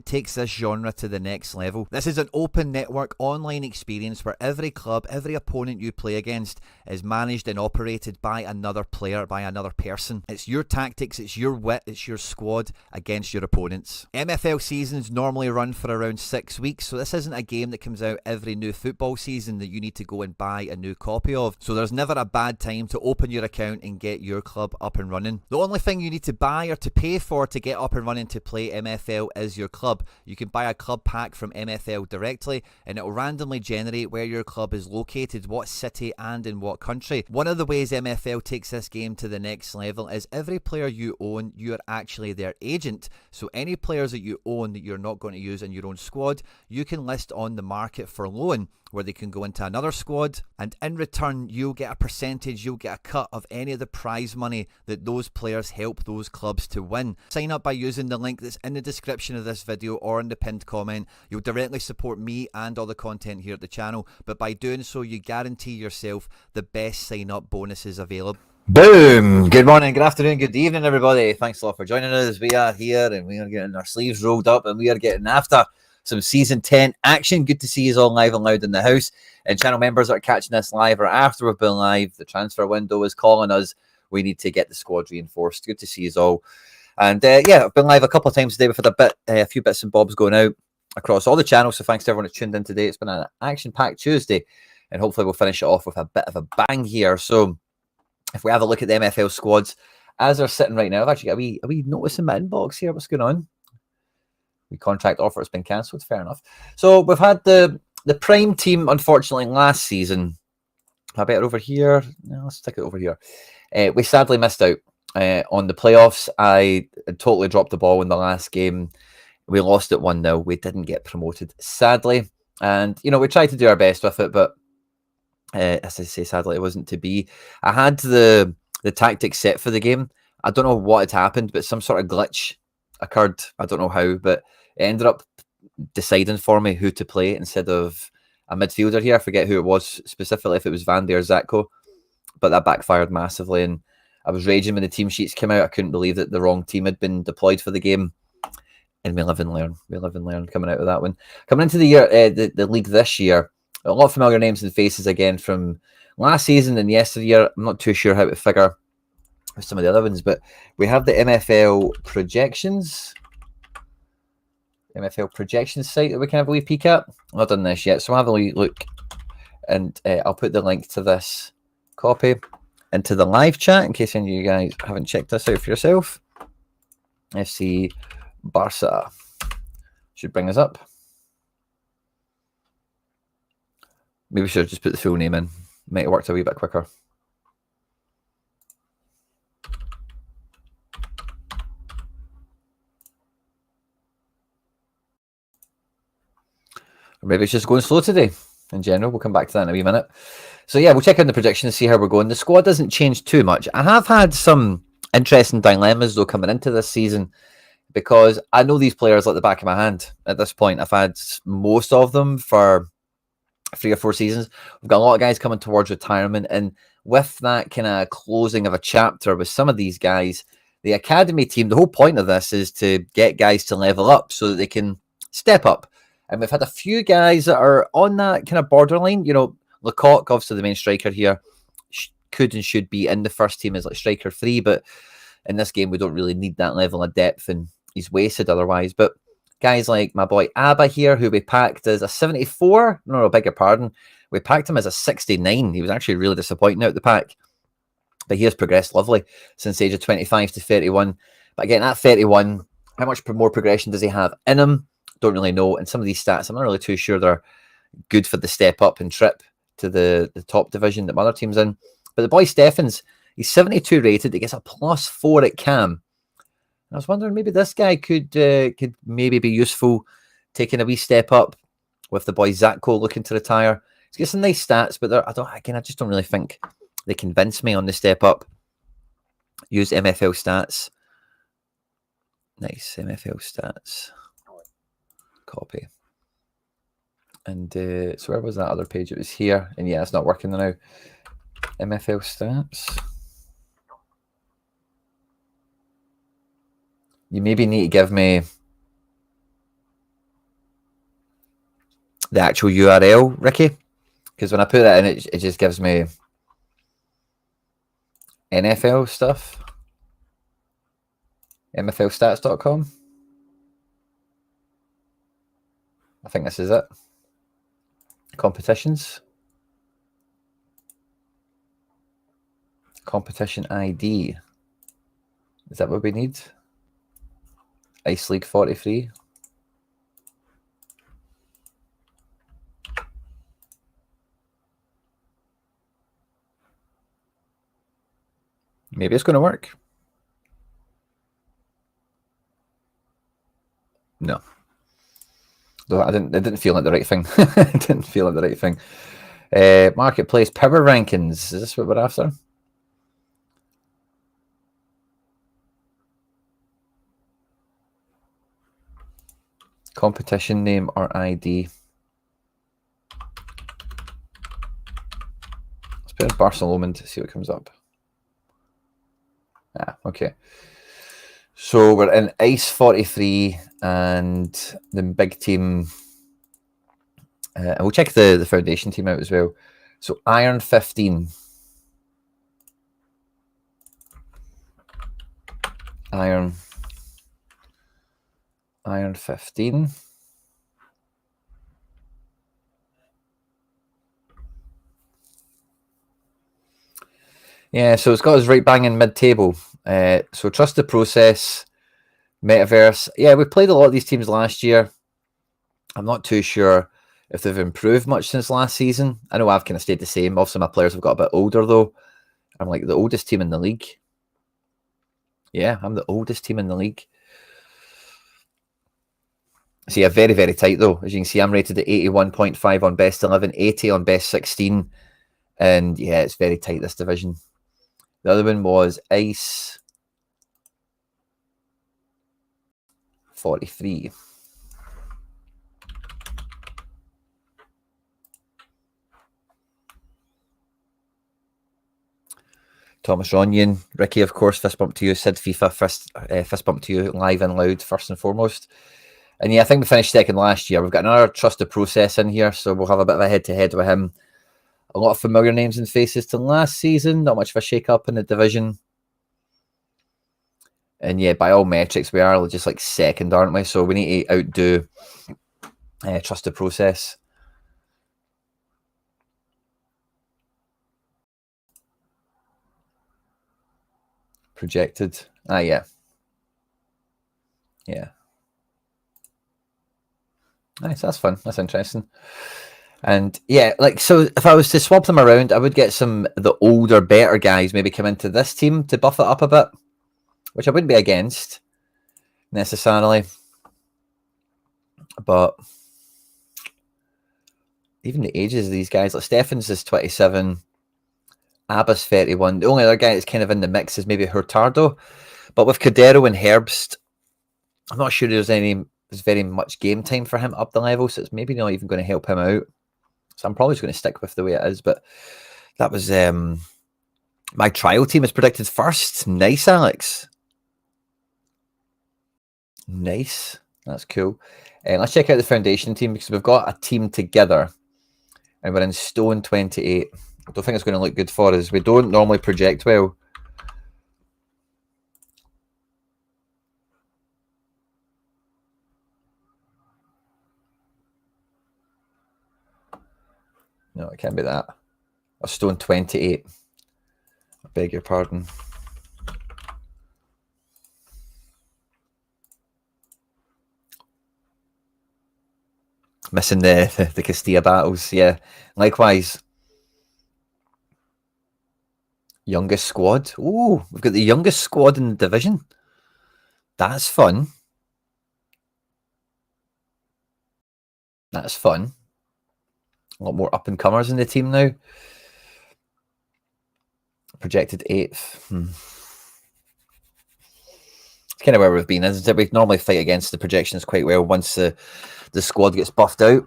that takes this genre to the next level. This is an open network online experience where every club, every opponent you play against is managed and operated by another player, by another person. It's your tactics, it's your wit, it's your squad against your opponents. MFL seasons normally run for around 6 weeks, so this isn't a game that comes out every new football season that you need to go and buy a new copy of. So there's never a bad time to open your account and get your club up and running. The only thing you need to buy or to pay for to get up and running to play MFL is your club. You can buy a club pack from MFL directly and it will randomly generate where your club is located, what city and in what country. One of the ways MFL takes this game to the next level is every player you own, you are actually their agent. So any players that you own that you're not going to use in your own squad, you can list on the market for loan, where they can go into another squad, and in return you'll get a percentage, you'll get a cut of any of the prize money that those players help those clubs to win. Sign up by using the link that's in the description of this video or in the pinned comment. You'll directly support me and all the content here at the channel, but by doing so you guarantee yourself the best sign up bonuses available. Boom! Good morning, good afternoon, good evening everybody. Thanks a lot for joining us. We are here and we are getting our sleeves rolled up and we are getting after some Season 10 action. Good to see you all live and loud in the house. And channel members that are catching us live or after we've been live, the transfer window is calling us. We need to get the squad reinforced. Good to see you all. And yeah, I've been live a couple of times today. We've had a few bits and bobs going out across all the channels. So thanks to everyone that's tuned in today. It's been an action-packed Tuesday. And hopefully we'll finish it off with a bit of a bang here. So if we have a look at the MFL squads as they're sitting right now, I've actually got a wee notice in my inbox here. What's going on? The contract offer has been cancelled. Fair enough. So we've had the prime team, unfortunately, last season. I better over here. No, let's stick it over here. We sadly missed out on the playoffs. I totally dropped the ball in the last game. We lost it 1-0. We didn't get promoted, sadly. And, you know, we tried to do our best with it, but as I say, sadly, it wasn't to be. I had the tactics set for the game. I don't know what had happened, but some sort of glitch occurred. I don't know how, but it ended up deciding for me who to play instead of a midfielder here. I forget who it was specifically, if it was Van Der Zatko, but that backfired massively. And I was raging when the team sheets came out. I couldn't believe that the wrong team had been deployed for the game. And we live and learn. We live and learn coming out of that one. Coming into the year, the league this year, a lot of familiar names and faces again from last season and yesteryear. I'm not too sure how to figure with some of the other ones, but we have the MFL projections. MFL projections site that we can have a wee peek at. I've not done this yet, so I'll have a wee look, and I'll put the link to this copy into the live chat in case any of you guys haven't checked this out for yourself. FC Barca should bring us up. Maybe we should have just put the full name in. Might have worked a wee bit quicker. Or maybe it's just going slow today in general. We'll come back to that in a wee minute. So yeah, we'll check out the predictions and see how we're going. The squad doesn't change too much. I have had some interesting dilemmas though coming into this season because I know these players like the back of my hand at this point. I've had most of them for 3 or 4 seasons. We've got a lot of guys coming towards retirement, and with that kind of closing of a chapter with some of these guys, the academy team, the whole point of this is to get guys to level up so that they can step up. And we've had a few guys that are on that kind of borderline. You know, Lecoq, obviously the main striker here, could and should be in the first team as like striker 3, but in this game we don't really need that level of depth and he's wasted otherwise. But guys like my boy Abba here, who we packed as a 74. No, beg your pardon. We packed him as a 69. He was actually really disappointing out the pack. But he has progressed lovely since the age of 25 to 31. But again, at 31, how much more progression does he have in him? Don't really know. And some of these stats, I'm not really too sure they're good for the step up and trip to the top division that my other team's in. But the boy Steffens, he's 72 rated. He gets a +4 at cam. I was wondering maybe this guy could maybe be useful, taking a wee step up with the boy Zatko looking to retire. He's got some nice stats, but I just don't really think they convince me on the step up. Use MFL stats. Nice MFL stats. Copy. And so where was that other page? It was here, and yeah, it's not working now. MFL stats. You maybe need to give me the actual URL, Ricky, because when I put that in, it just gives me NFL stuff. MFLstats.com. I think this is it. Competitions. Competition ID. Is that what we need? Ice League 43. Maybe it's going to work. No. Though it didn't feel like the right thing. It didn't feel like the right thing. Marketplace power rankings. Is this what we're after? Competition name or ID. Let's put in Barcelona to see what comes up. Okay. So we're in Ice 43 and the big team. And we'll check the foundation team out as well. So Iron 15. Iron 15. Yeah, so it's got us right bang in mid-table. So trust the process, Metaverse. Yeah, we played a lot of these teams last year. I'm not too sure if they've improved much since last season. I know I've kind of stayed the same. Obviously, my players have got a bit older, though. I'm like the oldest team in the league. Yeah, I'm the oldest team in the league. So yeah, very, very tight, though. As you can see, I'm rated at 81.5 on best 11, 80 on best 16. And yeah, it's very tight, this division. The other one was Ice 43. Thomas Ronyan, Ricky, of course, fist bump to you. Sid FIFA, fist bump to you, live and loud, first and foremost. And yeah, I think we finished second last year. We've got another trusted process in here, so we'll have a bit of a head-to-head with him. A lot of familiar names and faces to last season. Not much of a shake-up in the division. And yeah, by all metrics, we are just like second, aren't we? So we need to outdo trusted process. Projected. Yeah. Yeah. Nice, that's fun. That's interesting. And yeah, like, so if I was to swap them around, I would get the older, better guys maybe come into this team to buff it up a bit, which I wouldn't be against necessarily. But even the ages of these guys, like Stephens is 27, Abba's 31. The only other guy that's kind of in the mix is maybe Hurtado. But with Cadero and Herbst, I'm not sure there's very much game time for him up the level, so it's maybe not even going to help him out. So I'm probably just going to stick with the way it is. But that was my trial team is predicted first. Nice, Alex. Nice. That's cool. Let's check out the foundation team because we've got a team together and we're in Stone 28. I don't think it's going to look good for us. We don't normally project well. No, it can't be that. A Stone 28. I beg your pardon. Missing the Castilla battles, yeah. Likewise. Youngest squad. Ooh, we've got the youngest squad in the division. That's fun. That's fun. A lot more up-and-comers in the team now. Projected 8th. It's kind of where we've been, isn't it? We normally fight against the projections quite well once the squad gets buffed out.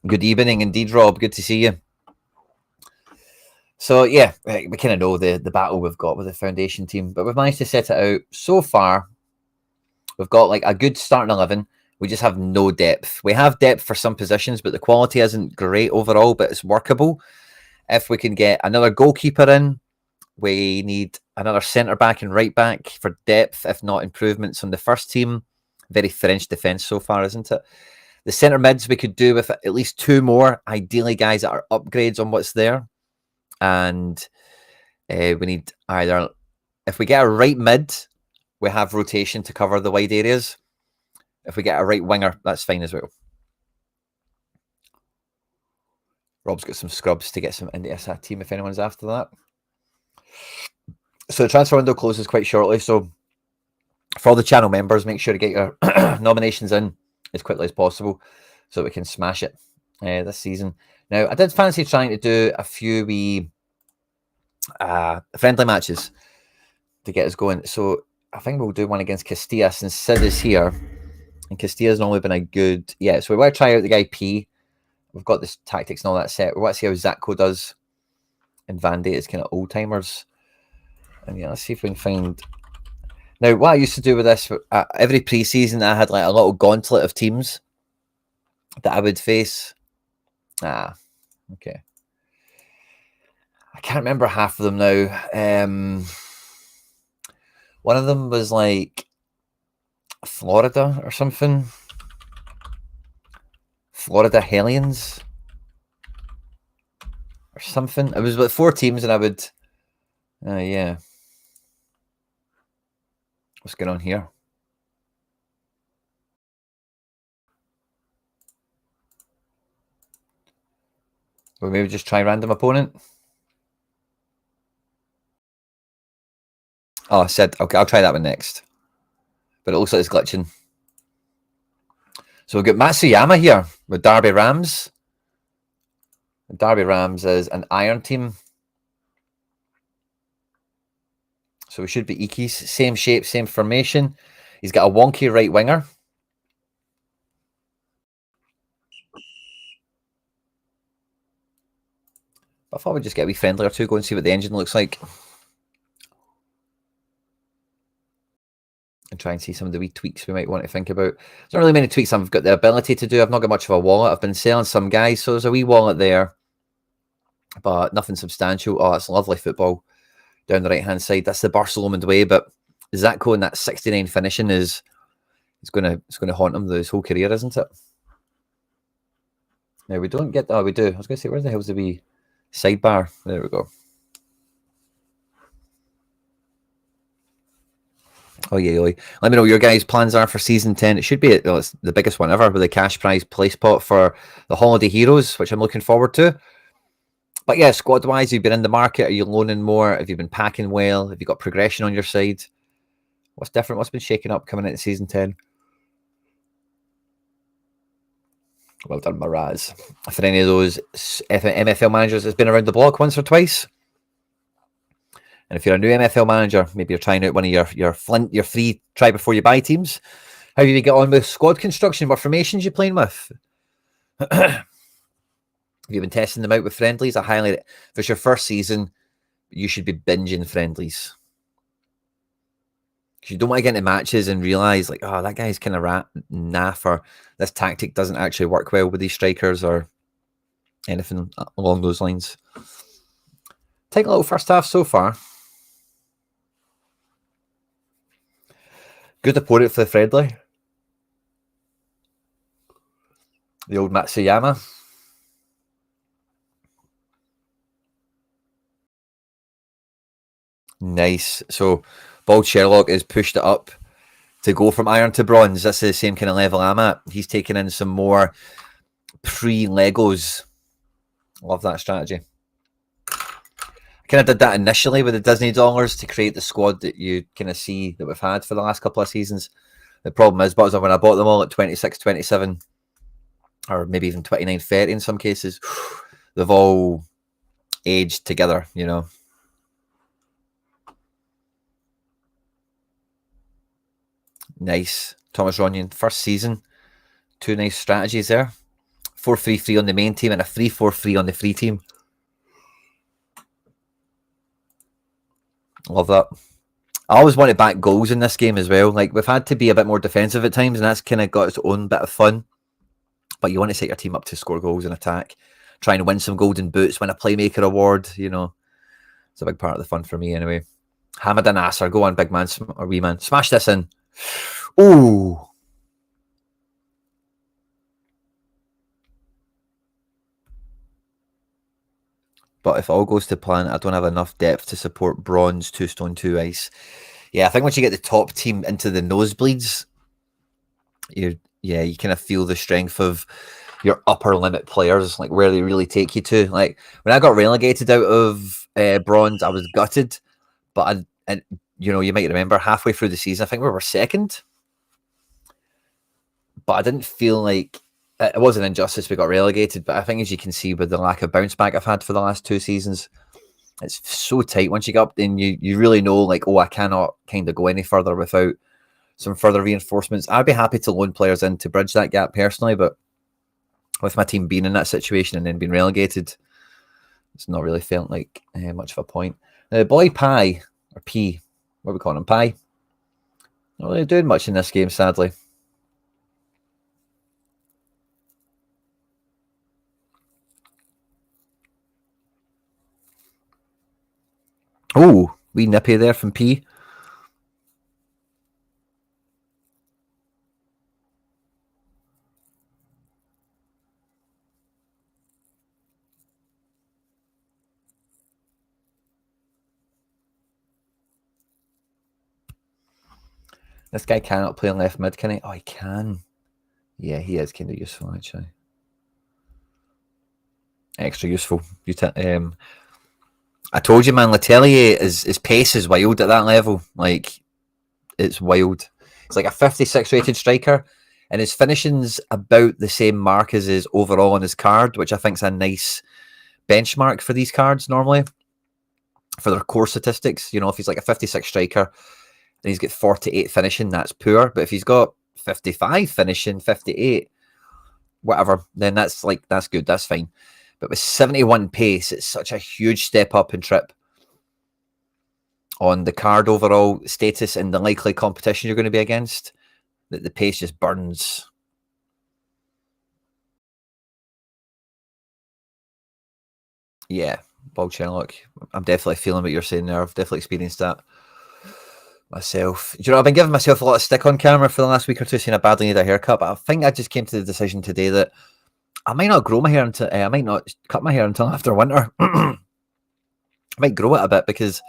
Good evening indeed, Rob. Good to see you. So, yeah, we kind of know the battle we've got with the foundation team, but we've managed to set it out so far. We've got like a good starting 11. We just have no depth. We have depth for some positions, but the quality isn't great overall, but it's workable. If we can get another goalkeeper in, we need another centre-back and right-back for depth, if not improvements on the first team. Very French defence so far, isn't it? The centre mids we could do with at least 2 more, ideally guys that are upgrades on what's there. And we need either, if we get a right mid, we have rotation to cover the wide areas. If we get a right winger, that's fine as well. Rob's got some scrubs to get some into a team if anyone's after that. So the transfer window closes quite shortly. So for all the channel members, make sure to get your nominations in as quickly as possible so we can smash it this season. Now, I did fancy trying to do a few wee friendly matches to get us going. So I think we'll do one against Castilla since Sid is here. And Castilla's normally been a good... Yeah, so we want to try out the guy P. We've got this tactics and all that set. We want to see how Zatko does. And Vandy is kind of old-timers. And yeah, let's see if we can find... Now, what I used to do with this, every pre-season I had like a little gauntlet of teams that I would face. Okay. I can't remember half of them now. One of them was like Florida or something. Florida Hellions or something. It was about 4 teams and I would... yeah. What's going on here? Or maybe just try random opponent. Oh, I said, okay, I'll try that one next. But it looks like it's glitching. So we've got Matsuyama here with Derby Rams. Derby Rams is an iron team. So we should be Ikis. Same shape, same formation. He's got a wonky right winger. I thought we'd just get a wee friendly or two, go and see what the engine looks like. And try and see some of the wee tweaks we might want to think about. There's not really many tweaks I've got the ability to do. I've not got much of a wallet. I've been selling some guys, so there's a wee wallet there. But nothing substantial. Oh, that's lovely football down the right-hand side. That's the Barcelona way, but Zatko and that 69 finishing is going to haunt him his whole career, isn't it? Now, we don't get... Oh, we do. I was going to say, where the hell's the wee sidebar? There we go. Oh, yeah. Let me know what your guys' plans are for Season 10. It should be it's the biggest one ever with a cash prize place pot for the Holiday Heroes, which I'm looking forward to. But yeah, squad-wise, you've been in the market. Are you loaning more? Have you been packing well? Have you got progression on your side? What's different? What's been shaking up coming into Season 10? Well done, Miraz. For any of those MFL managers that's been around the block once or twice. And if you're a new MFL manager, maybe you're trying out one of your free try before you buy teams. How do you get on with squad construction? What formations you playing with? Have you been testing them out with friendlies? I highlight it. If it's your first season, you should be binging friendlies. Because you don't want to get into matches and realise, like, oh, that guy's kind of naff, or this tactic doesn't actually work well with these strikers, or anything along those lines. Take a little first half so far. Good opponent for the friendly. The old Matsuyama. Nice. So, Bald Sherlock has pushed it up to go from iron to bronze. That's the same kind of level I'm at. He's taken in some more pre-Legos. Love that strategy. I kind of did that initially with the Disney dollars to create the squad that you kind of see that we've had for the last couple of seasons. The problem is, but when I bought them all at 26, 27, or maybe even 29, 30 in some cases, they've all aged together, you know. Nice. Thomas Ronyon, first season. 2 nice strategies there. 4-3-3 on the main team and a 3-4-3 on the free team. Love that. I always wanted back goals in this game as well. Like, we've had to be a bit more defensive at times, and that's kind of got its own bit of fun. But you want to set your team up to score goals and attack, trying to win some golden boots, win a playmaker award. You know, it's a big part of the fun for me anyway. Hamid and Nasser, go on, big man or wee man, smash this in. Ooh. But if all goes to plan, I don't have enough depth to support bronze, 2 stone, 2 ice. Yeah, I think once you get the top team into the nosebleeds, you kind of feel the strength of your upper limit players, like where they really take you to. Like when I got relegated out of bronze, I was gutted, but and you know, you might remember halfway through the season, I think we were second, but I didn't feel like it was an injustice we got relegated. But I think, as you can see, with the lack of bounce back I've had for the last 2 seasons, it's so tight. Once you get up, then you really know, like, oh, I cannot kind of go any further without some further reinforcements. I'd be happy to loan players in to bridge that gap personally, but with my team being in that situation and then being relegated, it's not really felt like much of a point. Boy Pie, or P, what are we calling him? Pie? Not really doing much in this game, sadly. Oh, wee nippy there from P. This guy cannot play on left mid, can he? Oh, he can. Yeah, he is kind of useful, actually. Extra useful. I told you, man, Letelier, his pace is wild at that level. Like, it's wild. It's like a 56 rated striker, and his finishing's about the same mark as his overall on his card, which I think is a nice benchmark for these cards normally, for their core statistics. You know, if he's like a 56 striker and he's got 48 finishing, that's poor. But if he's got 55 finishing, 58, whatever, then that's good. That's fine. But with 71 pace, it's such a huge step up in trip on the card overall status and the likely competition you're going to be against, that the pace just burns. Yeah, Bob Sherlock. I'm definitely feeling what you're saying there. I've definitely experienced that myself. Do you know, I've been giving myself a lot of stick on camera for the last week or two, saying I badly need a haircut, but I think I just came to the decision today that I might not grow my hair until I might not cut my hair until after winter. I might grow it a bit because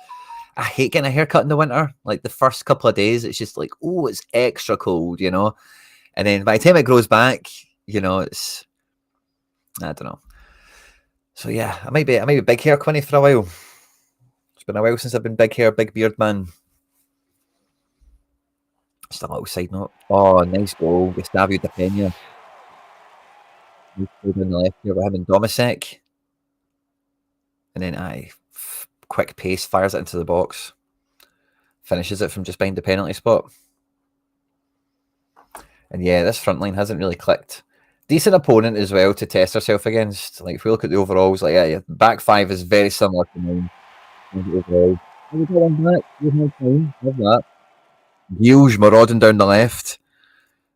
I hate getting a haircut in the winter. Like the first couple of days, it's just like, oh, it's extra cold, you know. And then by the time it grows back, you know, it's, I don't know. So yeah, I might be big hair Quinny for a while. It's been a while since I've been big hair, big beard man. Just a little side note. Oh, nice goal, Gustavio De Pena. On the left here with him and Domisek. And then quick pace, fires it into the box. Finishes it from just behind the penalty spot. And yeah, this front line hasn't really clicked. Decent opponent as well to test herself against. Like, if we look at the overalls, like, yeah, back five is very similar to mine. Overall. Love that. Huge marauding down the left.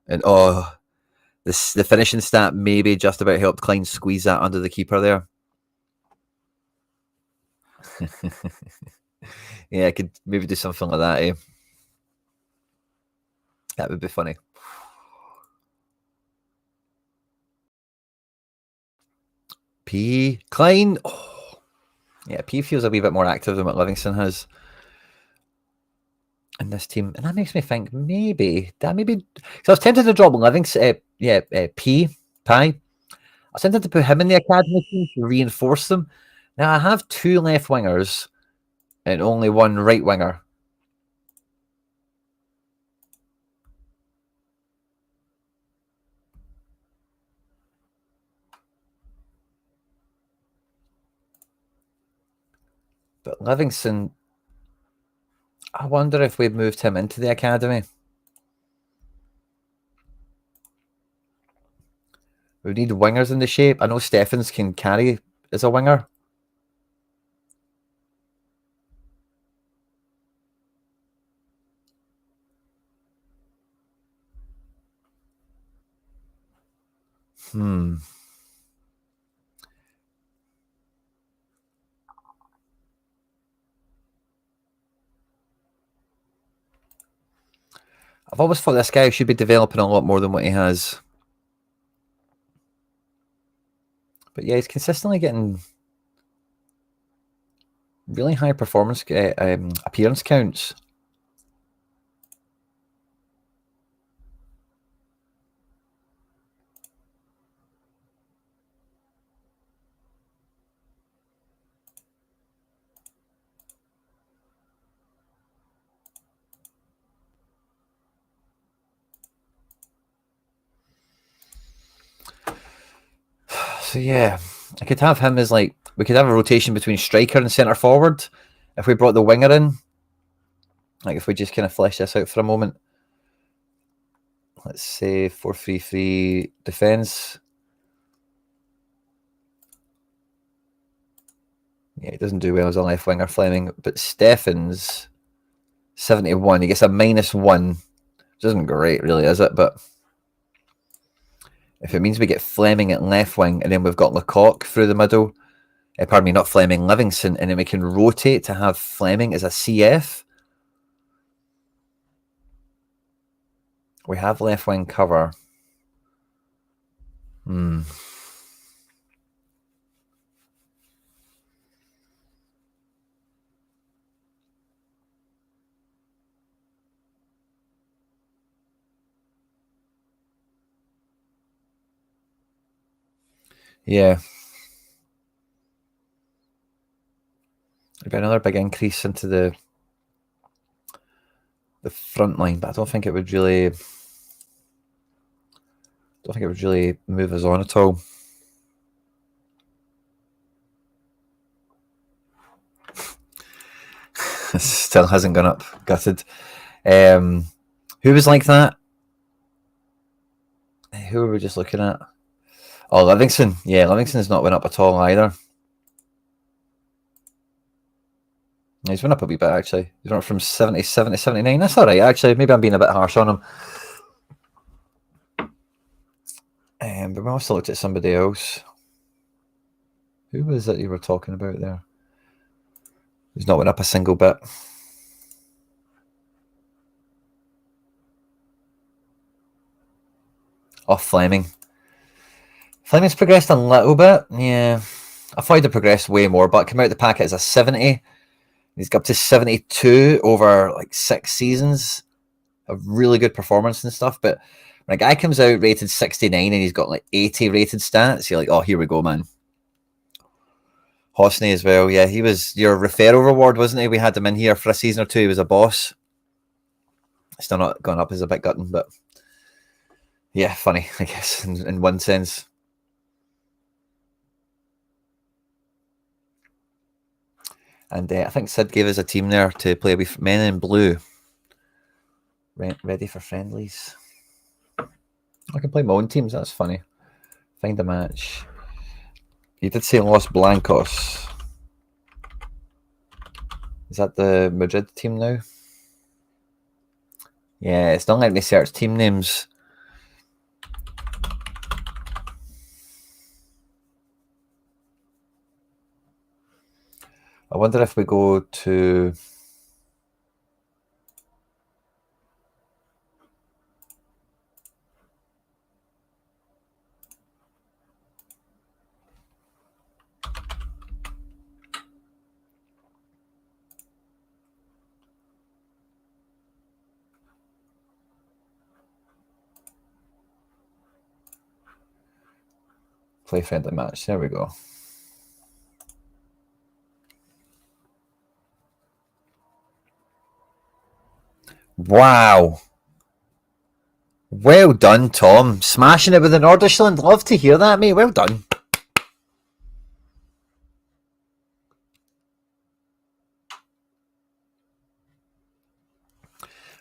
And the finishing stat maybe just about helped Klein squeeze that under the keeper there. Yeah, I could maybe do something like that, eh? That would be funny. P. Klein. Oh. Yeah, P feels a wee bit more active than what Livingston has in this team. And that makes me think maybe. So I was tempted to drop Livingston. P. Pie. I was tempted to put him in the academy team to reinforce them. Now I have 2 left wingers and only 1 right winger. But Livingston, I wonder if we've moved him into the academy. We need wingers in the shape. I know Steffens can carry as a winger. I've always thought this guy should be developing a lot more than what he has. But yeah, he's consistently getting really high performance appearance counts. So yeah, I could have him as like, we could have a rotation between striker and centre forward if we brought the winger in. Like if we just kind of flesh this out for a moment. Let's say 4-3-3 defence. Yeah, he doesn't do well as a left winger, Fleming. But Steffen's 71. He gets a -1. Which isn't great, really, is it? But if it means we get Fleming at left wing and then we've got Lecoq through the middle, pardon me, not Fleming, Livingston, and then we can rotate to have Fleming as a CF. We have left wing cover. Yeah. It'd be another big increase into the front line, but I don't think it would really move us on at all. Still hasn't gone up. Gutted. Who was like that? Who were we just looking at? Oh, Livingston. Yeah, Livingston's not went up at all either. He's went up a wee bit, actually. He's went up from 77 to 79. That's all right, actually. Maybe I'm being a bit harsh on him. But we also looked at somebody else. Who was it you were talking about there? He's not went up a single bit. Oh, Fleming. Fleming's progressed a little bit. Yeah. I thought he'd have progressed way more, but came out the packet as a 70. He's got up to 72 over like 6 seasons. A really good performance and stuff. But when a guy comes out rated 69 and he's got like 80 rated stats, you're like, oh, here we go, man. Hosney as well. Yeah, he was your referral reward, wasn't he? We had him in here for a season or two. He was a boss. Still not gone up as a bit gutting, but yeah, funny, I guess, in one sense. And I think Sid gave us a team there to play with men in blue. Ready for friendlies. I can play my own teams. That's funny. Find a match. You did say Los Blancos. Is that the Madrid team now? Yeah, it's not letting me search team names. I wonder if we go to... Play friendly match. There we go. Wow. Well done, Tom. Smashing it with an Nordishland. Love to hear that, mate. Well done.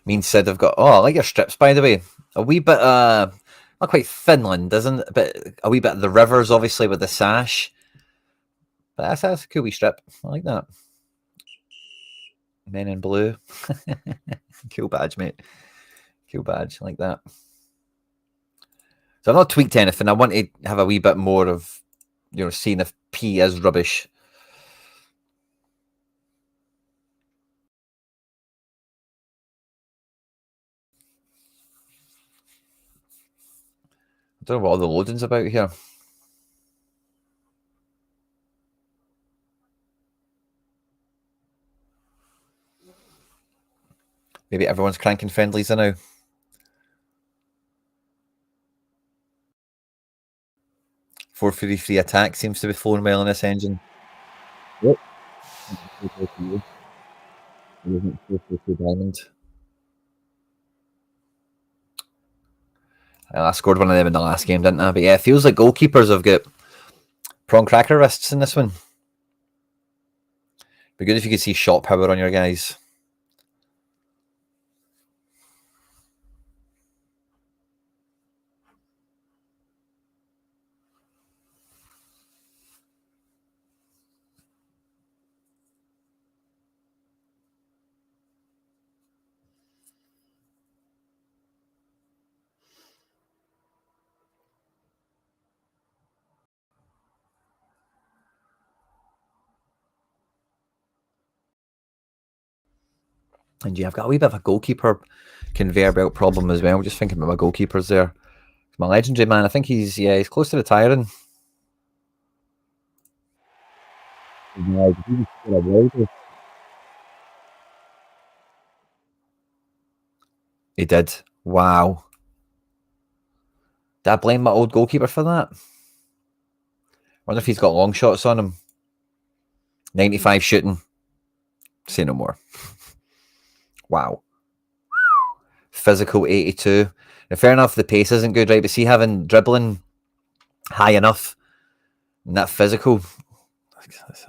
Me and Sid have got... Oh, I like your strips, by the way. A wee bit... not quite Finland, isn't it? But a wee bit of the rivers, obviously, with the sash. But that's a cool wee strip. I like that. Men in blue. Cool badge, mate. Cool badge. I like that. So I've not tweaked anything. I want to have a wee bit more of, seeing if P is rubbish. I don't know what all the loading's about here. Maybe everyone's cranking friendlies now. "433 attack seems to be flowing well in this engine." Yep. Diamond. I scored one of them in the last game, didn't I? But yeah, it feels like goalkeepers have got prawn cracker wrists in this one. Be good if you could see shot power on your guys. And yeah, I've got a wee bit of a goalkeeper conveyor belt problem as well. Just thinking about my goalkeepers there. My legendary man, I think he's close to retiring. He did. Wow. Did I blame my old goalkeeper for that? Wonder if he's got long shots on him. 95 shooting. Say no more. Wow. Physical 82. Now, fair enough, the pace isn't good, right? But see, having dribbling high enough and that physical, that's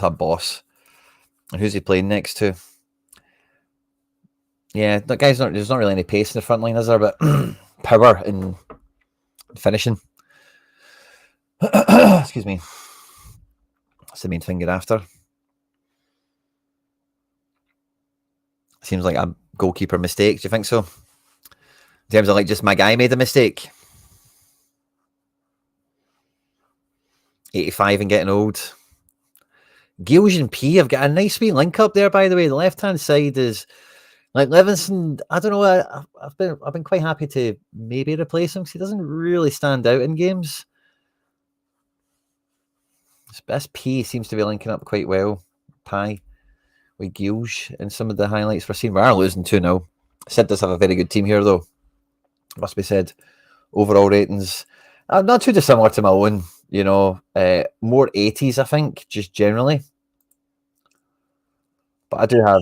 a boss. And who's he playing next to? Yeah, that guy's not. There's not really any pace in the front line, is there? But power and finishing. Excuse me. That's the main thing you're after. Seems like a goalkeeper mistake. Do you think so? In terms of like just my guy made a mistake. 85 and getting old. Gilge and P have got a nice wee link up there, by the way. The left hand side is like Livingston. I don't know. I've been quite happy to maybe replace him because he doesn't really stand out in games. This P seems to be linking up quite well. Pie with Gilge in some of the highlights we're seeing. We are losing 2-0. Sid does have a very good team here, though. Must be said. Overall ratings, not too dissimilar to my own. More 80s, I think, just generally. But I do have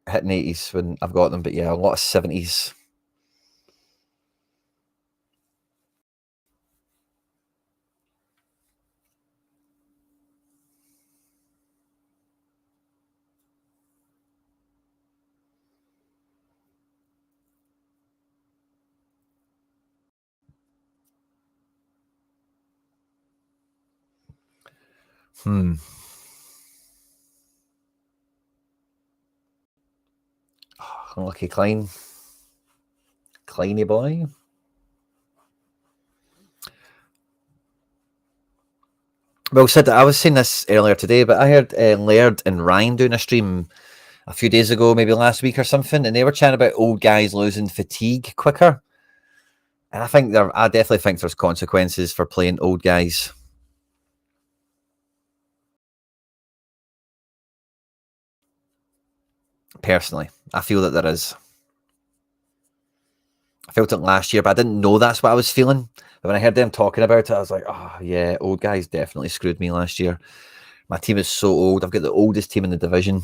hitting 80s when I've got them. But yeah, a lot of 70s. Unlucky Klein. Kleiny boy. Well, Sid, I was saying this earlier today, but I heard Laird and Ryan doing a stream a few days ago, maybe last week or something, and they were chatting about old guys losing fatigue quicker. And I definitely think there's consequences for playing old guys. Personally, I feel that there is. I felt it last year, but I didn't know that's what I was feeling. But when I heard them talking about it, I was like, oh, yeah, old guys definitely screwed me last year. My team is so old. I've got the oldest team in the division.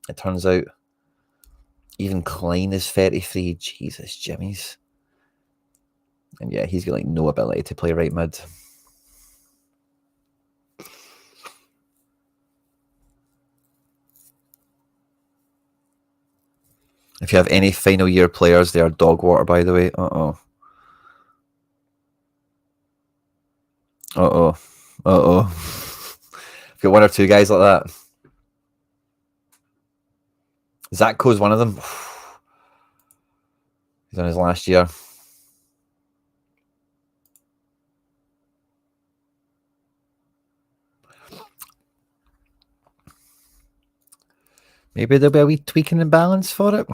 It turns out even Klein is 33. Jesus, Jimmy's. And yeah, he's got like no ability to play right mid. If you have any final year players, they are dog water, by the way. Uh-oh. Uh-oh. Uh-oh. I've got one or two guys like that. Zatko's one of them. He's on his last year. Maybe there'll be a wee tweaking and balance for it.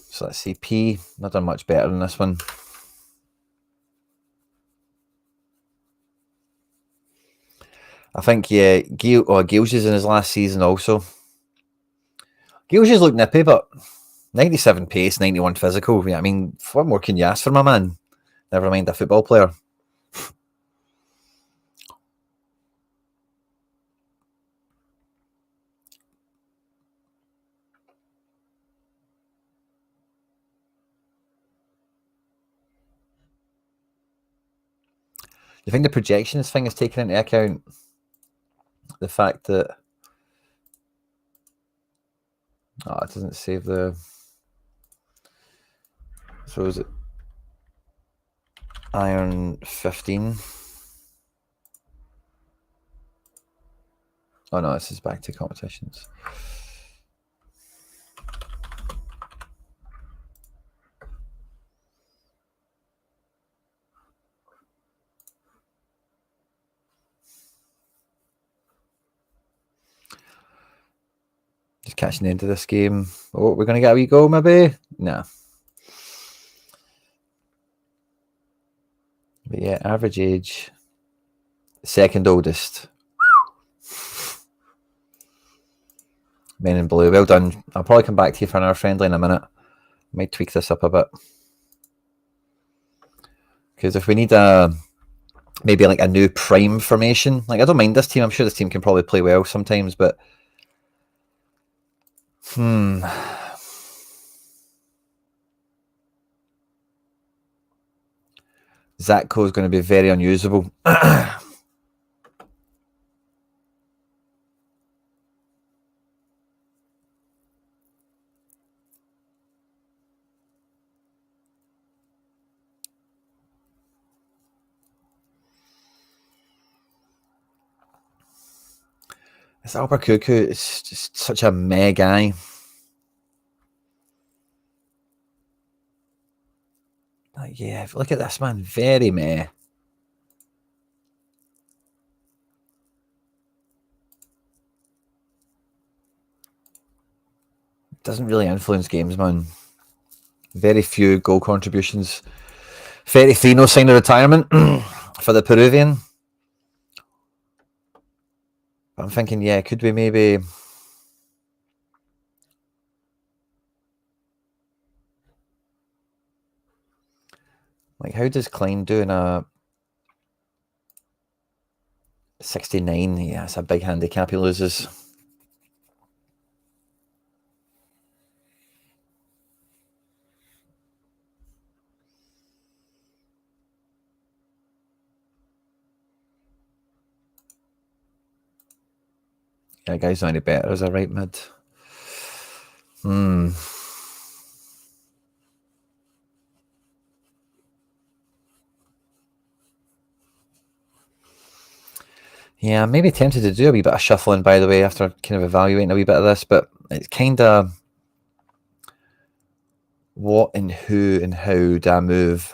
So let's see, P, not done much better than this one. I think, yeah, Gilles is in his last season also. Gilles look nippy, but 97 pace, 91 physical. Yeah, I mean, what more can you ask for my man? Never mind a football player. Do you think the projections thing is taken into account? The fact that... Oh, it doesn't save the... So is it Iron 15? Oh no, this is back to competitions. Just catching the end of this game. Oh, we're going to get a wee goal maybe? Nah. But yeah, average age. Second oldest. Men in blue. Well done. I'll probably come back to you for another friendly in a minute. Might tweak this up a bit. Because if we need maybe like a new prime formation, like I don't mind this team. I'm sure this team can probably play well sometimes, but Zatko is going to be very unusable. This Albert Cuckoo is just such a meh guy. Like, yeah, look at this man. Very meh. Doesn't really influence games, man. Very few goal contributions. 33, no sign of retirement for the Peruvian. I'm thinking, yeah, could we maybe... Like, how does Klein do in a 69? Yeah, it's a big handicap he loses. Yeah, guy's not any better as a right mid. Yeah, I'm maybe tempted to do a wee bit of shuffling, by the way, after kind of evaluating a wee bit of this, but it's kind of what and who and how do I move?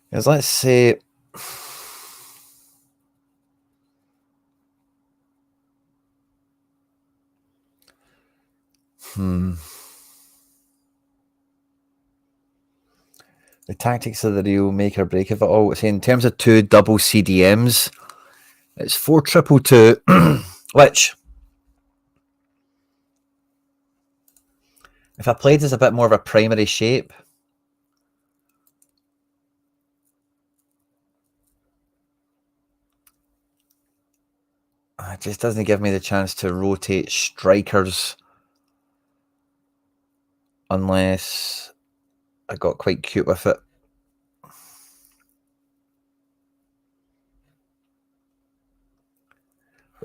Because let's say... The tactics are the real make or break of it all. See, in terms of two double CDMs, it's 4-2-2, which, if I played as a bit more of a primary shape, it just doesn't give me the chance to rotate strikers unless I got quite cute with it.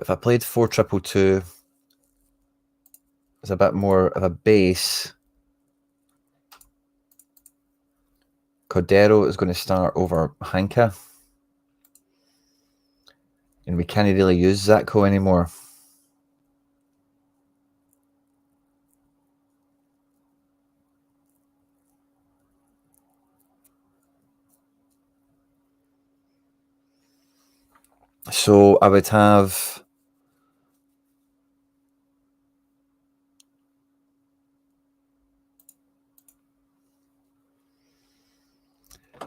If I played 4-2-2 as a bit more of a base, Cordero is going to start over Hanka. And we can't really use Zatko anymore. So I would have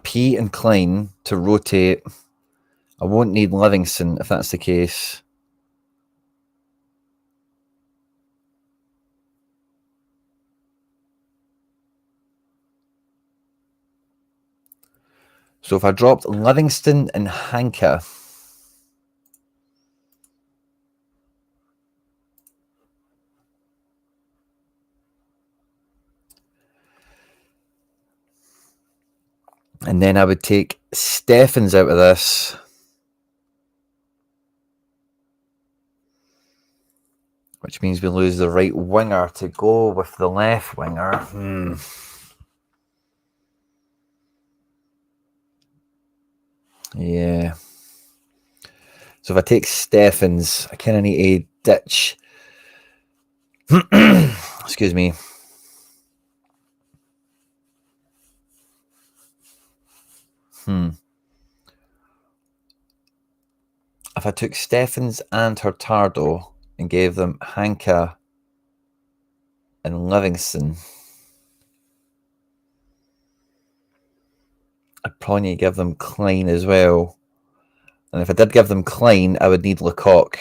P and Klein to rotate. I won't need Livingston if that's the case. So if I dropped Livingston and Hanka, and then I would take Steffens out of this, which means we lose the right winger to go with the left winger. Yeah. So if I take Steffens, I kind of need a ditch. Excuse me. If I took Steffens and Hurtado and gave them Hanka and Livingston, I'd probably need to give them Klein as well. And if I did give them Klein, I would need Lecoq.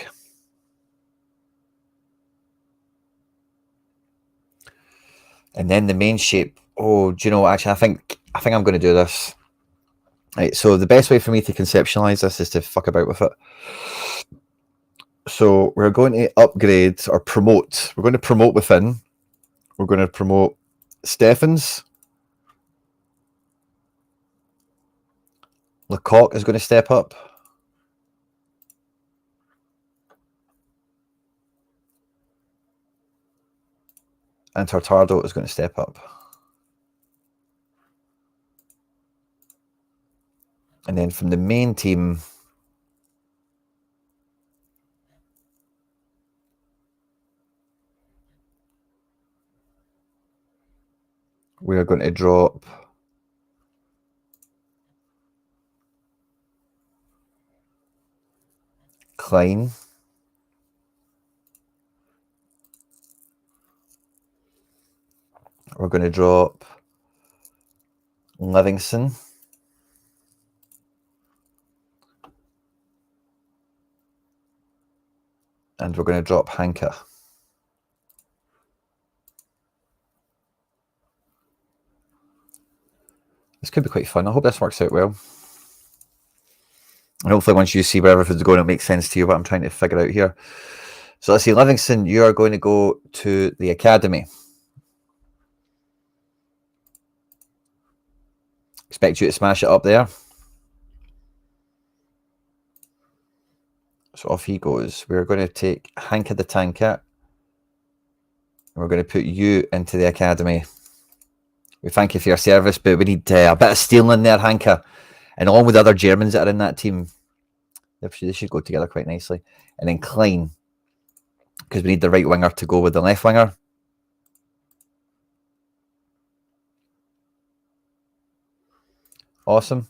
And then the main shape. Oh, do you know what? Actually, I think I'm going to do this. Right, so the best way for me to conceptualize this is to fuck about with it. So we're going to upgrade or promote. We're going to promote within. We're going to promote Steffens. Lecoq is going to step up. And Hurtado is going to step up. And then from the main team, we are going to drop Klein. We're going to drop Livingston. And we're going to drop Hanka. This could be quite fun. I hope this works out well. And hopefully once you see where everything's going, it'll make sense to you what I'm trying to figure out here. So let's see, Livingston, you are going to go to the academy. Expect you to smash it up there. So off he goes. We're going to take Hanka the Tanka. We're going to put you into the academy. We thank you for your service, but we need a bit of steel in there, Hanka. And along with the other Germans that are in that team, they should go together quite nicely. And then Klein, because we need the right winger to go with the left winger. Awesome.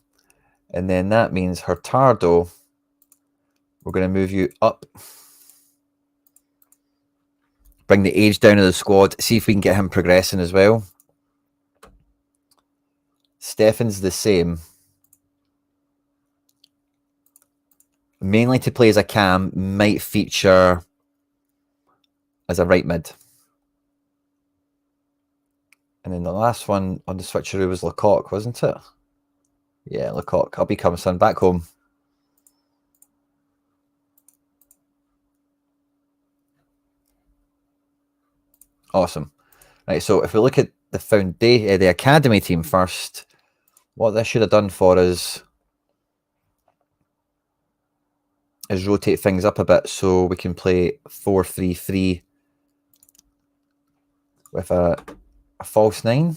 And then that means Hurtado, we're going to move you up. Bring the age down of the squad. See if we can get him progressing as well. Steffen's the same. Mainly to play as a cam, might feature as a right mid. And then the last one on the switcheroo was Lecoq, wasn't it? Yeah, Lecoq. I'll be coming, son. Back home. Awesome. Right, so if we look at the academy team first, what this should have done for us is rotate things up a bit so we can play 4-3-3 with a false 9.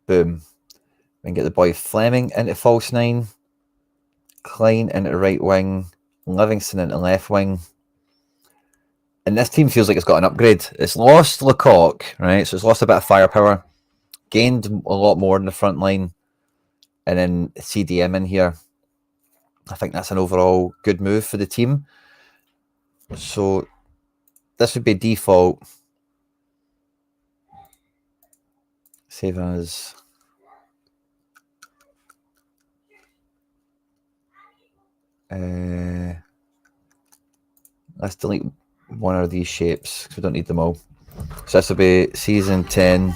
Boom. We can get the boy Fleming into false 9. Klein into right wing, Livingston into left wing. And this team feels like it's got an upgrade. It's lost Lecoq, right? So it's lost a bit of firepower, gained a lot more in the front line, and then CDM in here. I think that's an overall good move for the team. So this would be default. Save as. Let's delete one of these shapes because we don't need them all. So this will be season 10.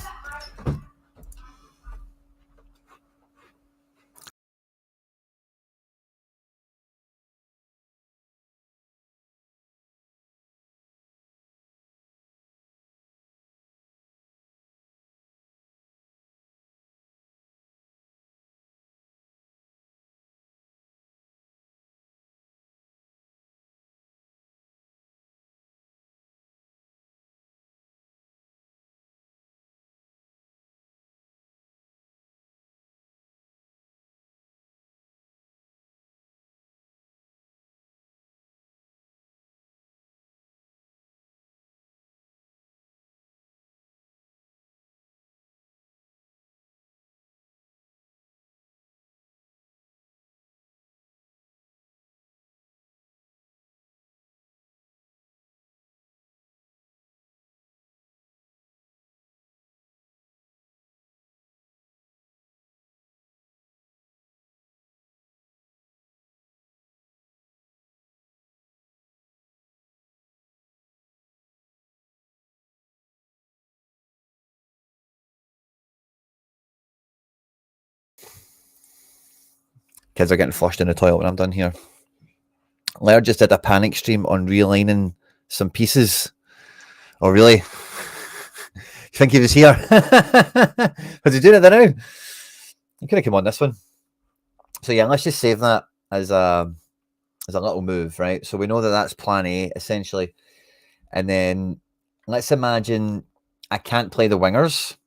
Kids are getting flushed in the toilet when I'm done here. Laird just did a panic stream on realigning some pieces. Oh, really? You think he was here? Was he doing it there now? You could have come on this one. So yeah, let's just save that as a little move, right? So we know that that's plan A, essentially. And then let's imagine I can't play the wingers.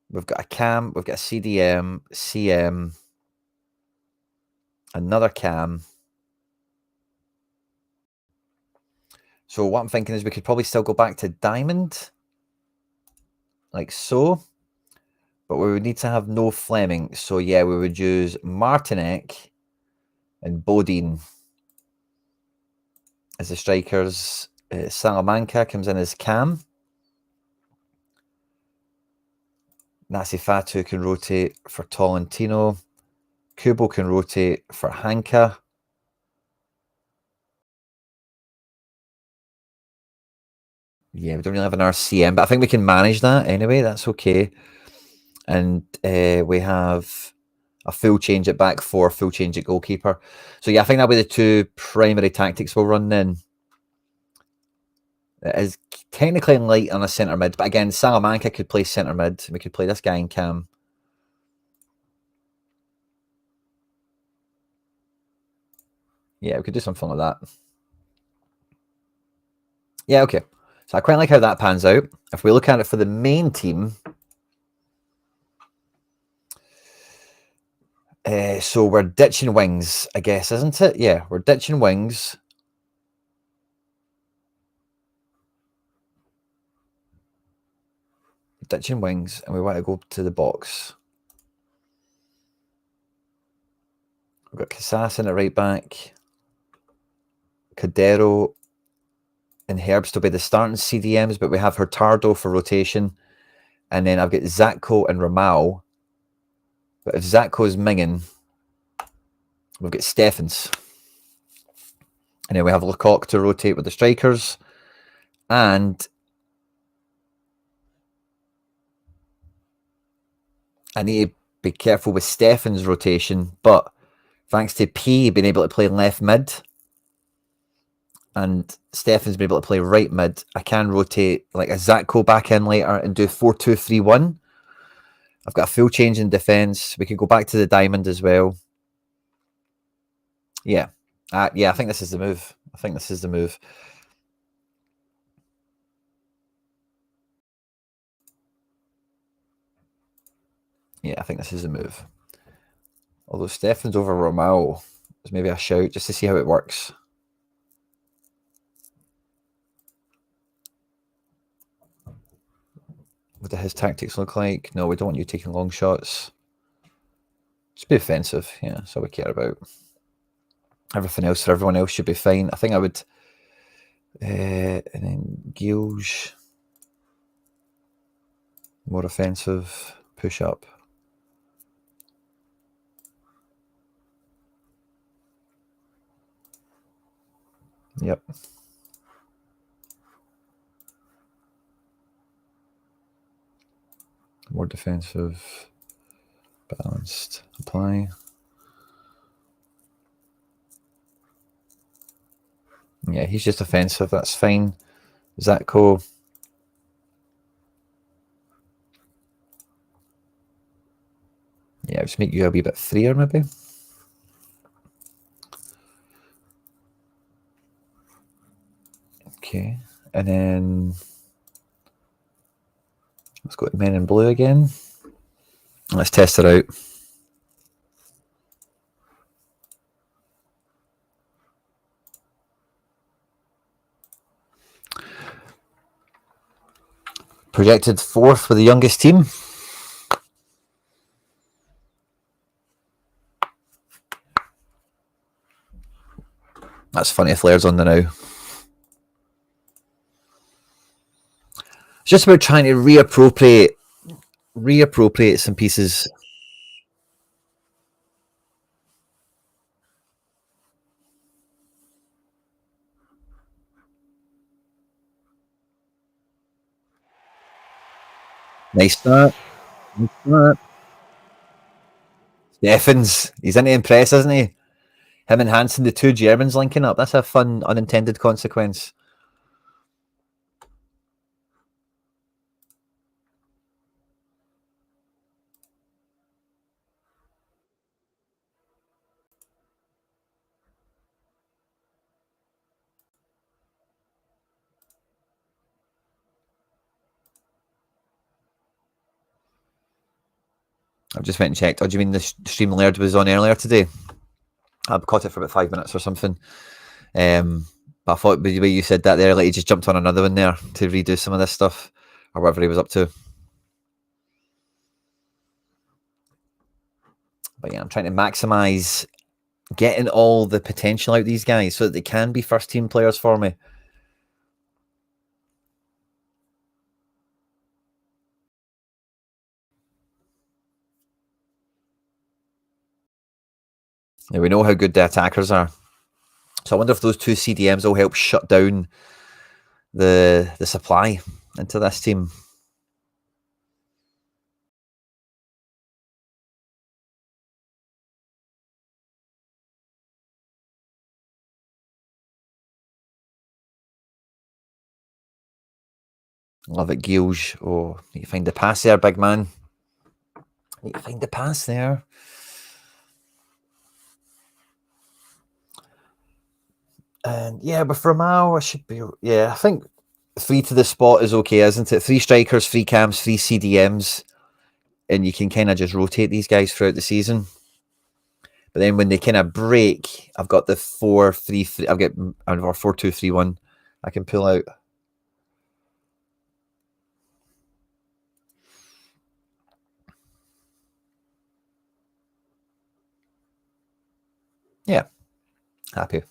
We've got a cam, we've got a CDM, CM, another cam. So what I'm thinking is we could probably still go back to diamond, like so. But we would need to have no Fleming. So yeah, we would use Martinek and Bodine as the strikers. Salamanca comes in as cam. Nasifatu can rotate for Tolentino. Kubo can rotate for Hanka. Yeah, we don't really have an RCM, but I think we can manage that anyway. That's okay. And we have a full change at back four, full change at goalkeeper. So yeah, I think that'll be the two primary tactics we'll run then. It is technically light on a centre mid, but again, Salamanca could play centre mid. We could play this guy in cam. Yeah, we could do something like that. Yeah, okay. So I quite like how that pans out. If we look at it for the main team, so we're ditching wings, I guess, isn't it? Yeah, we're ditching wings. Ditching wings, and we want to go to the box. We've got Casas in at right back. Cadero and Herbst will be the starting CDMs, but we have Hurtado for rotation. And then I've got Zatko and Ramal. But if Zatko's minging, we've got Steffens. And then we have Lecoq to rotate with the strikers. And I need to be careful with Steffens' rotation, but thanks to P being able to play left mid and Steffens being able to play right mid, I can rotate like a Zatko back in later and do 4-2-3-1. I've got a full change in defence. We could go back to the diamond as well. Yeah. Yeah, I think this is the move. I think this is the move. Yeah, I think this is the move. Although Stefan's over Romao is maybe a shout just to see how it works. What do his tactics look like? No, we don't want you taking long shots. Just be offensive. Yeah, that's all we care about. Everything else for everyone else should be fine. I think I would... and then Gilge. More offensive. Push up. Yep. More defensive. Balanced. Apply. Yeah, he's just offensive. That's fine. Zatko. Yeah, just make you a wee bit freer, maybe. Okay. And then let's go to Men in Blue again. Let's test it out. Projected 4th with the youngest team. That's funny if Laird's on the now. It's just about trying to reappropriate some pieces. Nice start. Nice start. Steffens. He's into impress, isn't he? Him and Hansen, the two Germans linking up. That's a fun unintended consequence. I've just went and checked. Oh, do you mean the stream Laird was on earlier today? I caught it for about 5 minutes or something. But I thought the way you said that there, like he just jumped on another one there to redo some of this stuff or whatever he was up to. But yeah, I'm trying to maximise getting all the potential out of these guys so that they can be first team players for me. Now we know how good the attackers are. So I wonder if those two CDMs will help shut down the supply into this team. Love it, Gilge. Oh, need to find the pass there, big man. Need to find the pass there. And yeah, but for Mao, I should be... Yeah, I think 3 to the spot is okay, isn't it? 3 strikers, 3 cams, 3 CDMs. And you can kind of just rotate these guys throughout the season. But then when they kind of break, I've got the 4-3-3. I've got our 4-2-3-1. I can pull out. Yeah, happy.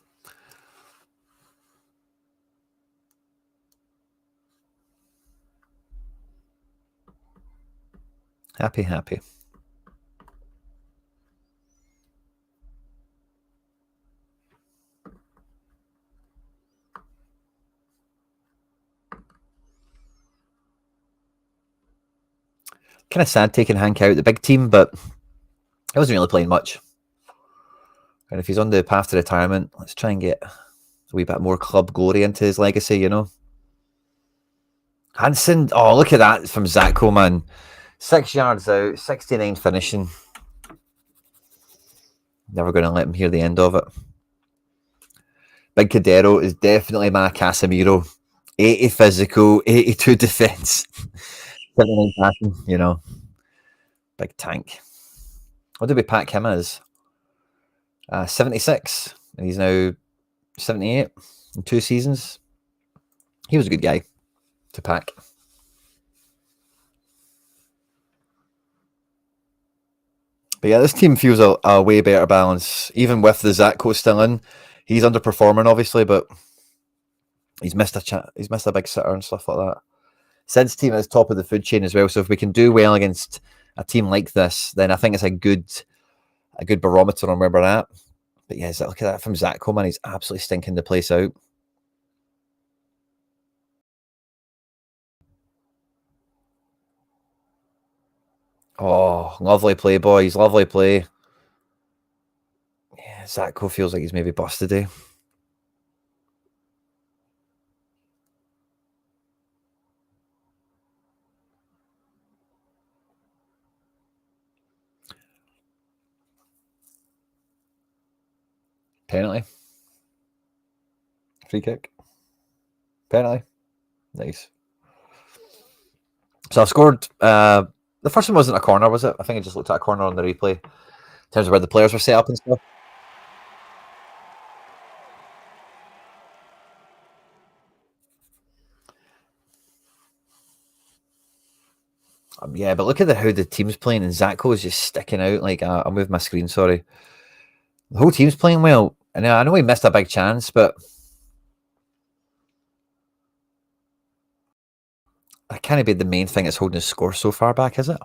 Happy. Kind of sad taking Hank out the big team, but he wasn't really playing much. And if he's on the path to retirement, let's try and get a wee bit more club glory into his legacy, you know. Hansen, oh, look at that from Zatko, man. 6 yards out, 69 finishing. Never going to let him hear the end of it. Big Cadero is definitely my Casemiro. 80 physical, 82 defence, 79 passing, you know. Big tank. What did we pack him as? 76, and he's now 78 in 2 seasons. He was a good guy to pack. But yeah, this team feels a way better balance, even with the Zatko still in. He's underperforming, obviously, but he's missed he's missed a big sitter and stuff like that. Sid's team is top of the food chain as well, so if we can do well against a team like this, then I think it's a good barometer on where we're at. But yeah, look at that from Zatko, man. He's absolutely stinking the place out. Oh, lovely play, boys. Lovely play. Yeah, Zatko feels like he's maybe busted, eh? Penalty. Free kick. Penalty. Nice. So I've scored. The first one wasn't a corner, was it? I think I just looked at a corner on the replay in terms of where the players were set up and stuff. Yeah, but look at how the team's playing, and Zatko is just sticking out. Like, I'll move my screen, sorry. The whole team's playing well. And I know he missed a big chance, but that can't be the main thing that's holding his score so far back, is it?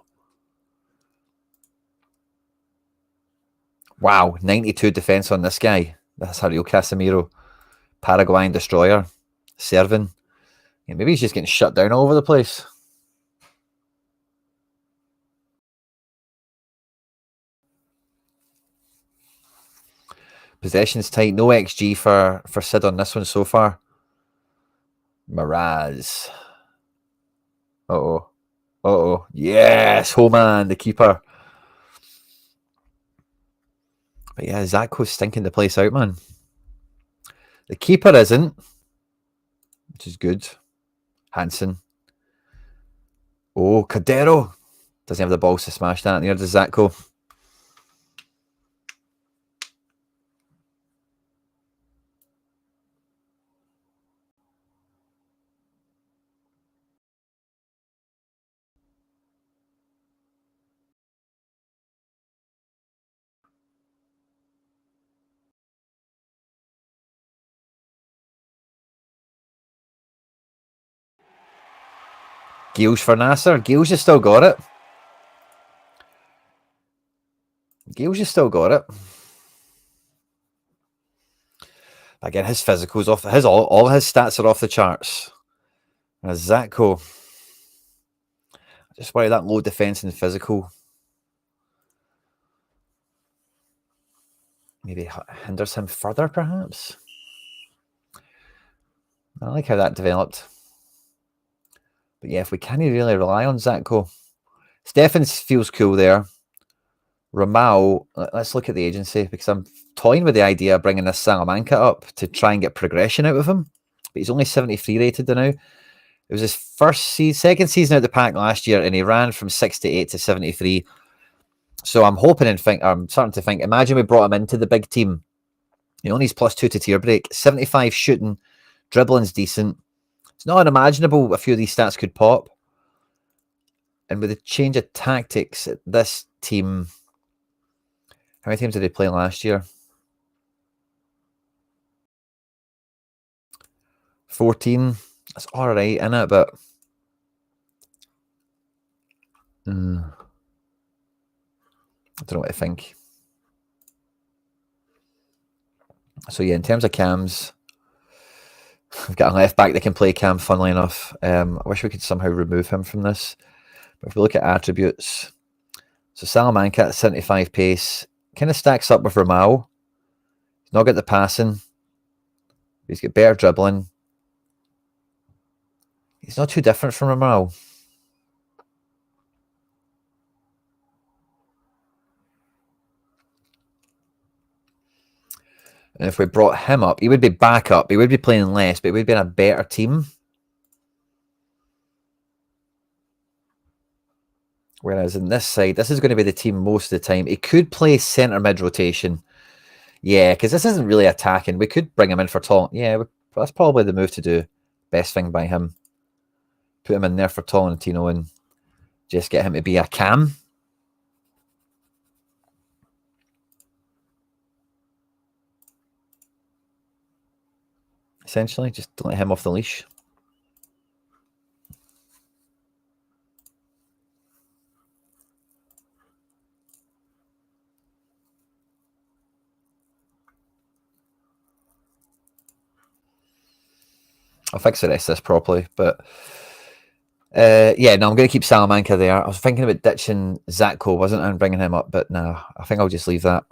Wow, 92 defense on this guy. That's Ariel Casemiro. Paraguayan destroyer. Serving. Yeah, maybe he's just getting shut down all over the place. Possession's tight. No XG for Sid on this one so far. Miraz. Uh-oh. Uh-oh. Yes, Homan, the keeper. But yeah, Zatko's stinking the place out, man. The keeper isn't, which is good. Hansen. Oh, Cadero. Doesn't have the balls to smash that. Near does Zatko. Gales for Nasser. Gales has still got it. Gales has still got it. Again, his physical's off. All his stats are off the charts. As Zatko, I just worry that low defense and physical maybe hinders him further, perhaps. I like how that developed. But yeah, if we can't really rely on Zatko. Stefan feels cool there. Ramal, let's look at the agency, because I'm toying with the idea of bringing this Salamanca up to try and get progression out of him. But he's only 73 rated now. It was his second season out the pack last year, and he ran from 68 to 73. So I'm hoping and I'm starting to think, imagine we brought him into the big team. He only needs +2 to tier break, 75 shooting, dribbling's decent. It's not unimaginable a few of these stats could pop. And with the change of tactics at this team, how many teams did they play last year? 14. That's all right, innit? But I don't know what I think. So yeah, in terms of cams, we've got a left back that can play cam, funnily enough. I wish we could somehow remove him from this. But if we look at attributes, so Salamanca at 75 pace, kind of stacks up with Ramal. He's not got the passing. He's got better dribbling. He's not too different from Ramal. And if we brought him up, he would be back up. He would be playing less, but he would be in a better team. Whereas in this side, this is going to be the team most of the time. He could play centre mid rotation. Yeah, because this isn't really attacking. We could bring him in for tall. Yeah, that's probably the move to do. Best thing by him. Put him in there for Tolentino and just get him to be a cam. Essentially, just let him off the leash. I'll fix the rest of this properly, but yeah, no, I'm going to keep Salamanca there. I was thinking about ditching Zatko, wasn't I, and bringing him up, but no, I think I'll just leave that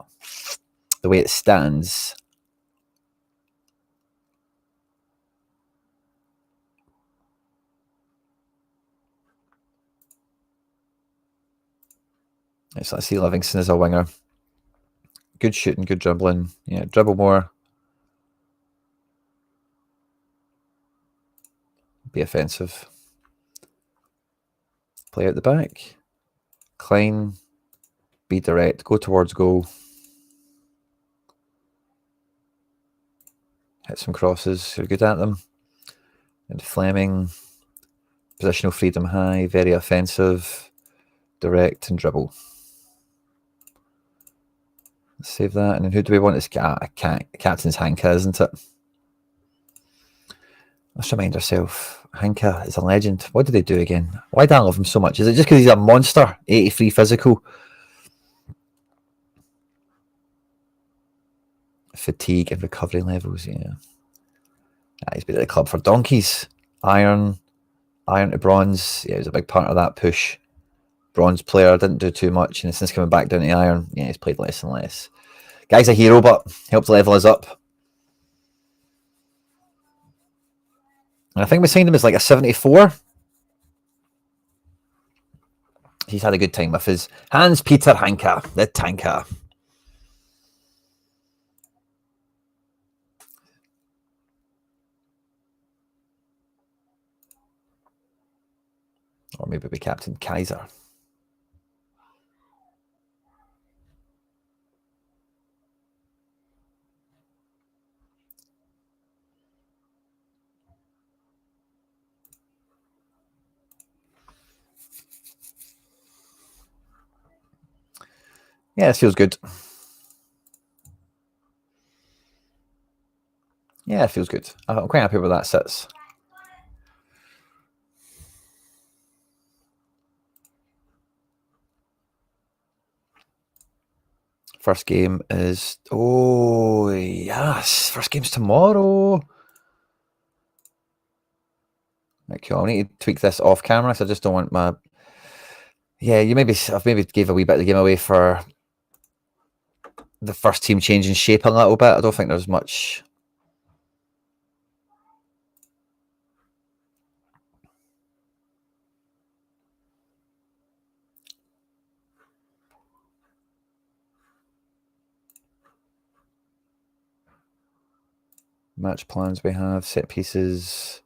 the way it stands. Let's see Livingston as a winger. Good shooting, good dribbling. Yeah, dribble more. Be offensive. Play out the back. Klein. Be direct. Go towards goal. Hit some crosses. You're good at them. And Fleming. Positional freedom high. Very offensive. Direct and dribble. Let's save that. And then who do we want as captain's Hanka, isn't it? Let's remind ourselves. Hanka is a legend. What did they do again? Why do I love him so much? Is it just because he's a monster? 83 physical. Fatigue and recovery levels, yeah. He's been at the club for donkeys. Iron to bronze. Yeah, he was a big part of that push. Bronze player, didn't do too much, and since coming back down to iron, yeah, he's played less and less. Guy's a hero, but helped level us up. And I think we signed him as like a 74. He's had a good time with his Hans-Peter Hanka, the tanker. Or maybe we Captain Kaiser. Yeah, this feels good. Yeah, it feels good. I'm quite happy where that sits. First game is... Oh, yes. First game's tomorrow. Right, cool. I need to tweak this off camera, so I just don't want my... Yeah, I've maybe gave a wee bit of the game away for the first team changing shape a little bit. I don't think there's much... Match plans we have, set pieces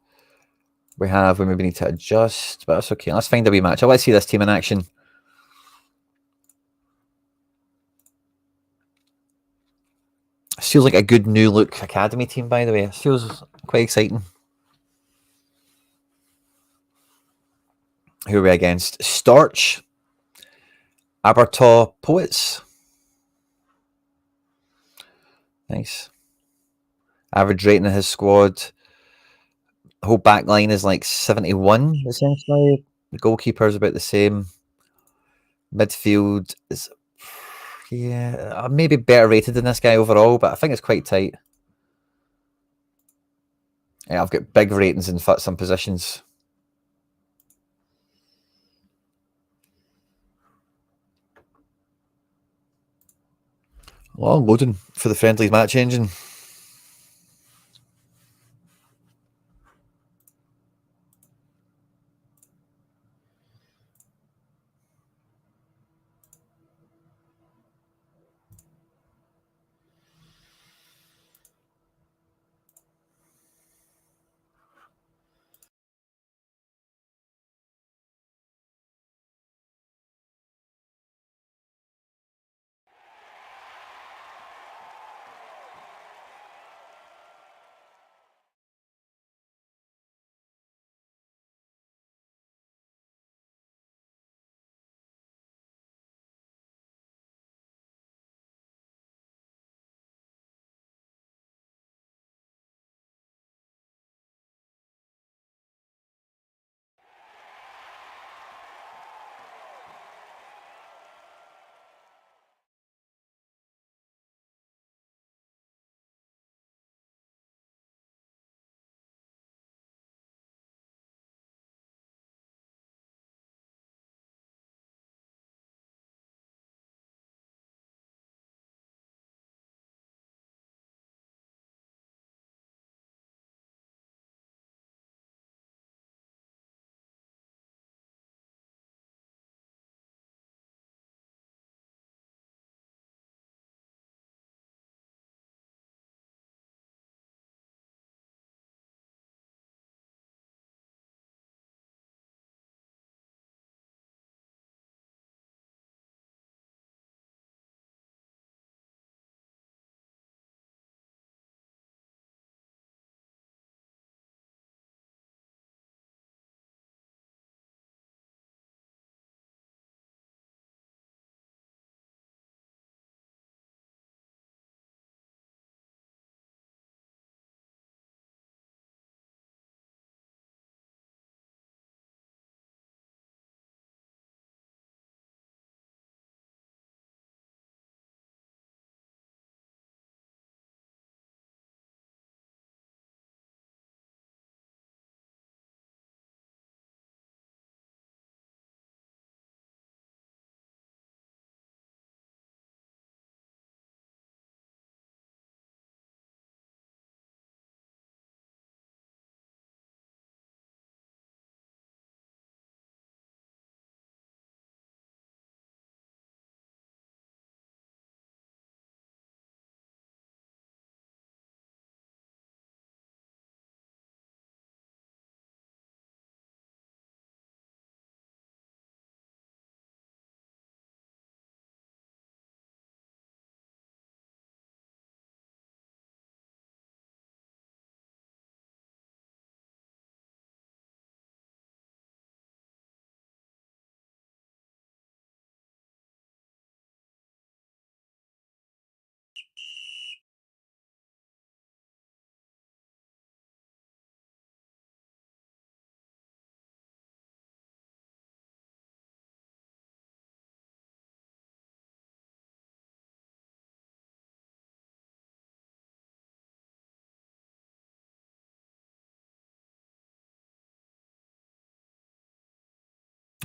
we have, we maybe need to adjust, but that's okay. Let's find a wee match. I want to see this team in action. This feels like a good new look academy team, by the way. It feels quite exciting. Who are we against? Storch, Abertaw Poets. Nice. Average rating of his squad. The whole back line is like 71, essentially. The goalkeeper's about the same. Midfield is, yeah, maybe better rated than this guy overall, but I think it's quite tight. Yeah, I've got big ratings in some positions. Well, loading for the friendlies match engine.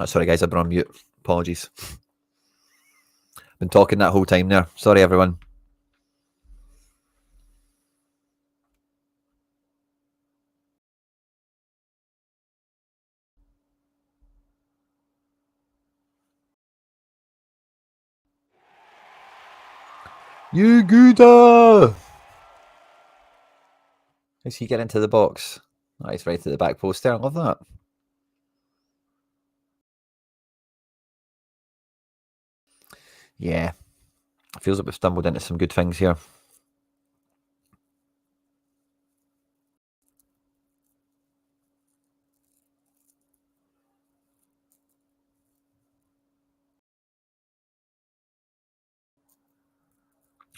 Oh, sorry, guys, I've been on mute. Apologies. Been talking that whole time there. Sorry, everyone. You gooder! How's he get into the box? Oh, he's right at the back post there. I love that. Yeah. It feels like we've stumbled into some good things here.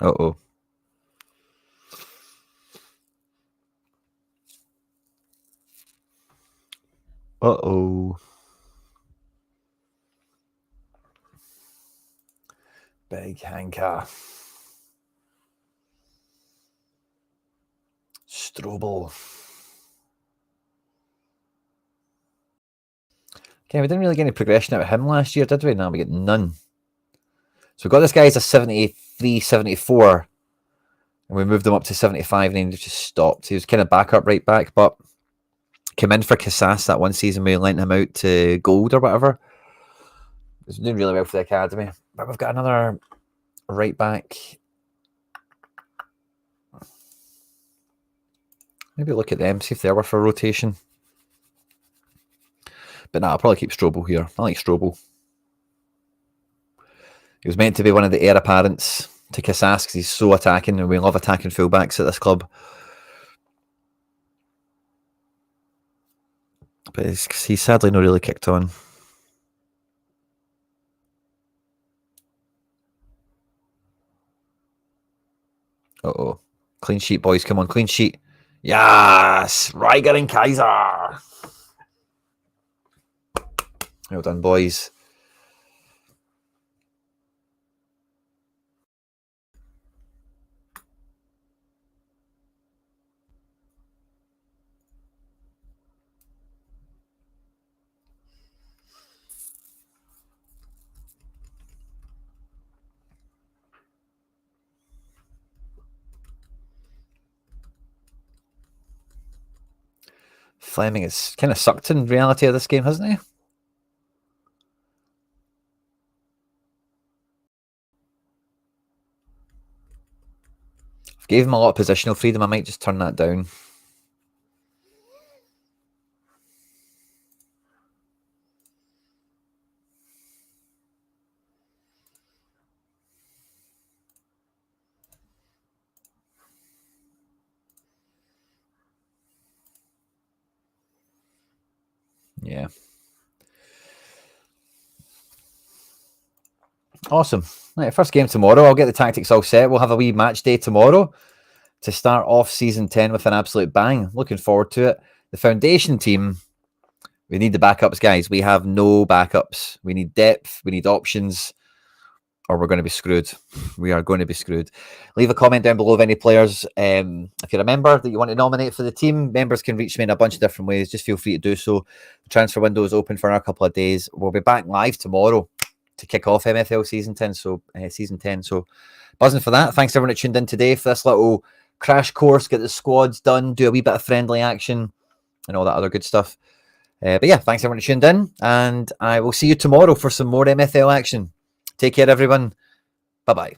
Uh-oh. Uh-oh. Big hanker. Strobel. Okay, we didn't really get any progression out of him last year, did we? Now we get none. So we got this guy as a 73, 74. And we moved him up to 75 and then he just stopped. He was kind of backup right back, but came in for Casas that one season. We lent him out to Gold or whatever. He was doing really well for the academy. But we've got another right back. Maybe look at them, see if they're worth a rotation. But nah, I'll probably keep Strobel here. I like Strobel. He was meant to be one of the heir apparents to Casas because he's so attacking, and we love attacking fullbacks at this club. But he's sadly not really kicked on. Uh-oh. Clean sheet, boys. Come on, clean sheet. Yes! Riger and Kaiser! Well done, boys. Fleming has kind of sucked in reality of this game, hasn't he? I've gave him a lot of positional freedom. I might just turn that down. Yeah. Awesome. Right, first game tomorrow. I'll get the tactics all set. We'll have a wee match day tomorrow to start off season 10 with an absolute bang. Looking forward to it. The foundation team, we need the backups, guys. We have no backups. We need depth. We need options, or we're going to be screwed. We are going to be screwed. Leave a comment down below of any players. If you're a member that you want to nominate for the team, members can reach me in a bunch of different ways. Just feel free to do so. The transfer window is open for a couple of days. We'll be back live tomorrow to kick off MFL season 10. So buzzing for that. Thanks everyone that tuned in today for this little crash course. Get the squads done, do a wee bit of friendly action and all that other good stuff. But yeah, thanks everyone that tuned in, and I will see you tomorrow for some more MFL action. Take care, everyone. Bye-bye.